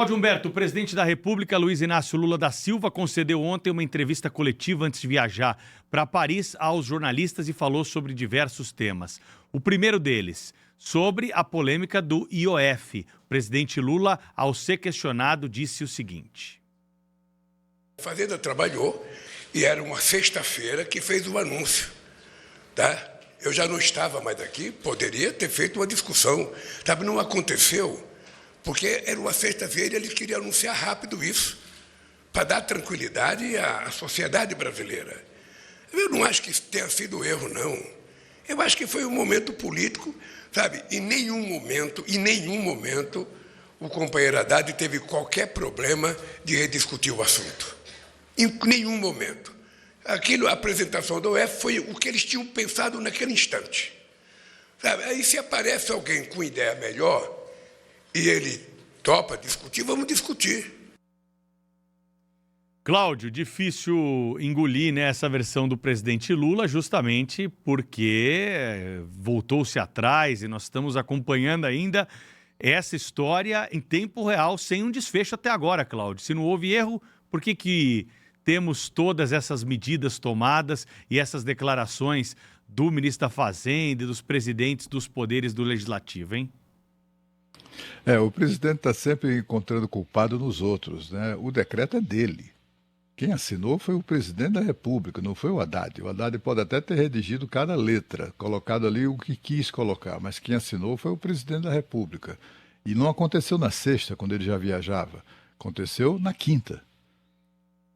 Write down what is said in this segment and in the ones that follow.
Cláudio Humberto, o presidente da República, Luiz Inácio Lula da Silva, concedeu ontem uma entrevista coletiva antes de viajar para Paris aos jornalistas e falou sobre diversos temas. O primeiro deles, sobre a polêmica do IOF. O presidente Lula, ao ser questionado, disse o seguinte. A Fazenda trabalhou e era uma sexta-feira que fez o anúncio, tá? Eu já não estava mais aqui, poderia ter feito uma discussão, sabe? Não aconteceu. Porque era uma sexta-feira e eles queriam anunciar rápido isso, para dar tranquilidade à sociedade brasileira. Eu não acho que isso tenha sido erro, não. Eu acho que foi um momento político, sabe? Em nenhum momento, o companheiro Haddad teve qualquer problema de rediscutir o assunto. Em nenhum momento. A apresentação do UF foi o que eles tinham pensado naquele instante. Sabe? Aí se aparece alguém com ideia melhor, e ele topa discutir, vamos discutir. Cláudio, difícil engolir, né, essa versão do presidente Lula, justamente porque voltou-se atrás e nós estamos acompanhando ainda essa história em tempo real, sem um desfecho até agora, Cláudio. Se não houve erro, por que temos todas essas medidas tomadas e essas declarações do ministro da Fazenda e dos presidentes dos poderes do Legislativo, hein? O presidente está sempre encontrando culpado nos outros, né? O decreto é dele. Quem assinou foi o presidente da República, não foi o Haddad. O Haddad pode até ter redigido cada letra, colocado ali o que quis colocar, mas quem assinou foi o presidente da República. E não aconteceu na sexta, quando ele já viajava. Aconteceu na quinta.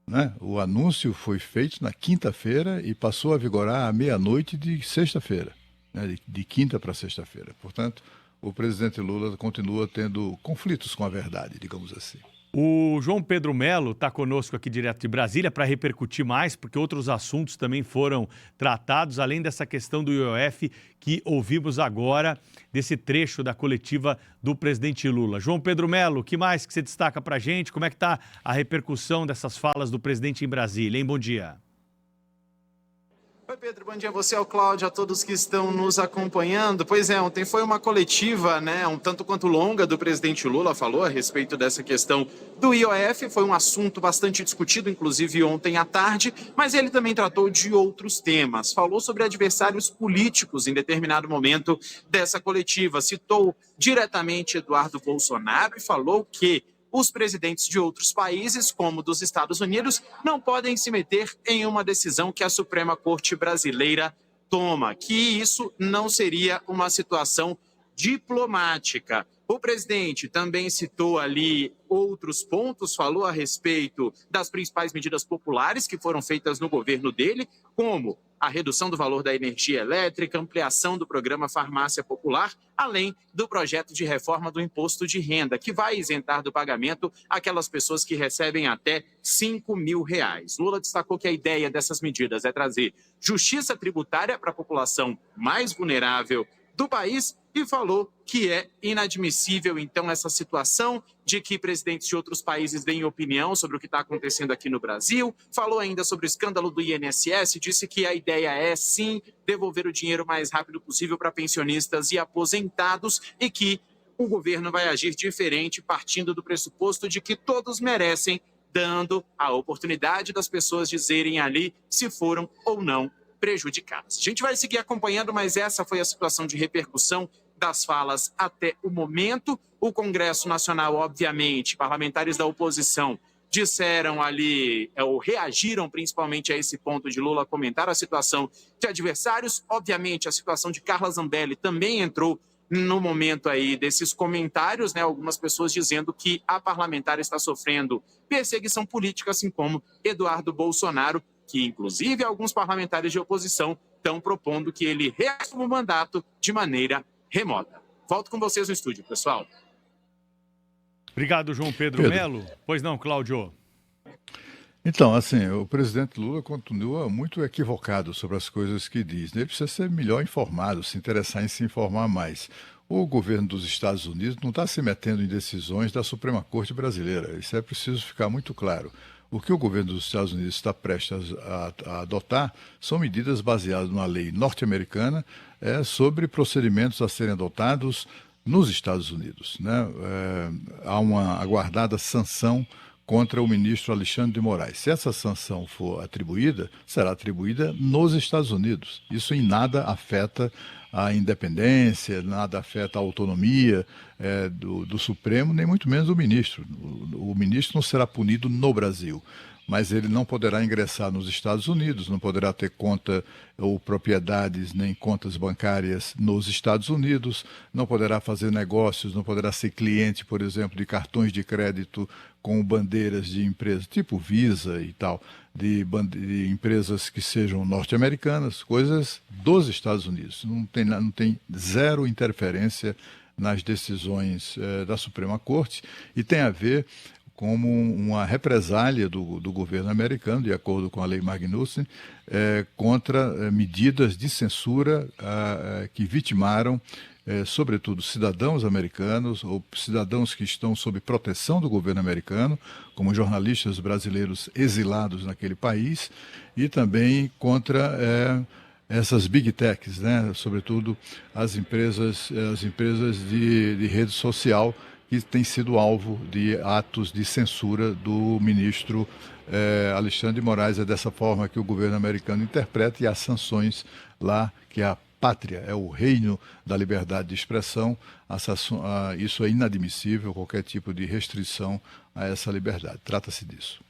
Né? O anúncio foi feito na quinta-feira e passou a vigorar à meia-noite de sexta-feira, né? De quinta para sexta-feira. Portanto, o presidente Lula continua tendo conflitos com a verdade, digamos assim. O João Pedro Melo está conosco aqui direto de Brasília para repercutir mais, porque outros assuntos também foram tratados, além dessa questão do IOF que ouvimos agora, desse trecho da coletiva do presidente Lula. João Pedro Melo, o que mais que você destaca para a gente? Como é que está a repercussão dessas falas do presidente em Brasília, hein? Bom dia. Oi, Pedro, bom dia a você, ao Cláudio, a todos que estão nos acompanhando. Pois é, ontem foi uma coletiva, né, um tanto quanto longa do presidente Lula, falou a respeito dessa questão do IOF, foi um assunto bastante discutido, inclusive ontem à tarde, mas ele também tratou de outros temas, falou sobre adversários políticos em determinado momento dessa coletiva, citou diretamente Eduardo Bolsonaro e falou que os presidentes de outros países, como dos Estados Unidos, não podem se meter em uma decisão que a Suprema Corte Brasileira toma, que isso não seria uma situação diplomática. O presidente também citou ali outros pontos, falou a respeito das principais medidas populares que foram feitas no governo dele, como a redução do valor da energia elétrica, ampliação do programa Farmácia Popular, além do projeto de reforma do imposto de renda, que vai isentar do pagamento aquelas pessoas que recebem até R$5.000. Lula destacou que a ideia dessas medidas é trazer justiça tributária para a população mais vulnerável do país e falou que é inadmissível, então, essa situação de que presidentes de outros países deem opinião sobre o que está acontecendo aqui no Brasil. Falou ainda sobre o escândalo do INSS, disse que a ideia é, sim, devolver o dinheiro o mais rápido possível para pensionistas e aposentados e que o governo vai agir diferente, partindo do pressuposto de que todos merecem, dando a oportunidade das pessoas dizerem ali se foram ou não prejudicadas. A gente vai seguir acompanhando, mas essa foi a situação de repercussão das falas até o momento. O Congresso Nacional, obviamente, parlamentares da oposição disseram ali, ou reagiram principalmente a esse ponto de Lula comentar a situação de adversários. Obviamente, a situação de Carla Zambelli também entrou no momento aí desses comentários, né? Algumas pessoas dizendo que a parlamentar está sofrendo perseguição política, assim como Eduardo Bolsonaro, que inclusive alguns parlamentares de oposição estão propondo que ele reassuma o mandato de maneira remota. Volto com vocês no estúdio, pessoal. Obrigado, João Pedro Melo. Pois não, Cláudio. Então, assim, o presidente Lula continua muito equivocado sobre as coisas que diz. Ele precisa ser melhor informado, se interessar em se informar mais. O governo dos Estados Unidos não está se metendo em decisões da Suprema Corte Brasileira. Isso é preciso ficar muito claro. O que o governo dos Estados Unidos está prestes a adotar são medidas baseadas na lei norte-americana sobre procedimentos a serem adotados nos Estados Unidos, né? Há uma aguardada sanção contra o ministro Alexandre de Moraes. Se essa sanção for atribuída, será atribuída nos Estados Unidos. Isso em nada afeta a independência, nada afeta a autonomia do Supremo, nem muito menos do ministro. O ministro não será punido no Brasil, mas ele não poderá ingressar nos Estados Unidos, não poderá ter conta ou propriedades nem contas bancárias nos Estados Unidos, não poderá fazer negócios, não poderá ser cliente, por exemplo, de cartões de crédito com bandeiras de empresas tipo Visa e tal, de empresas que sejam norte-americanas, coisas dos Estados Unidos. Não tem zero interferência nas decisões da Suprema Corte e tem a ver como uma represália do governo americano, de acordo com a lei Magnussen, contra medidas de censura que vitimaram, sobretudo, cidadãos americanos ou cidadãos que estão sob proteção do governo americano, como jornalistas brasileiros exilados naquele país, e também contra essas big techs, né? Sobretudo as empresas de rede social, que tem sido alvo de atos de censura do ministro Alexandre de Moraes. É dessa forma que o governo americano interpreta, e as sanções lá, que a pátria é o reino da liberdade de expressão, isso é inadmissível, qualquer tipo de restrição a essa liberdade. Trata-se disso.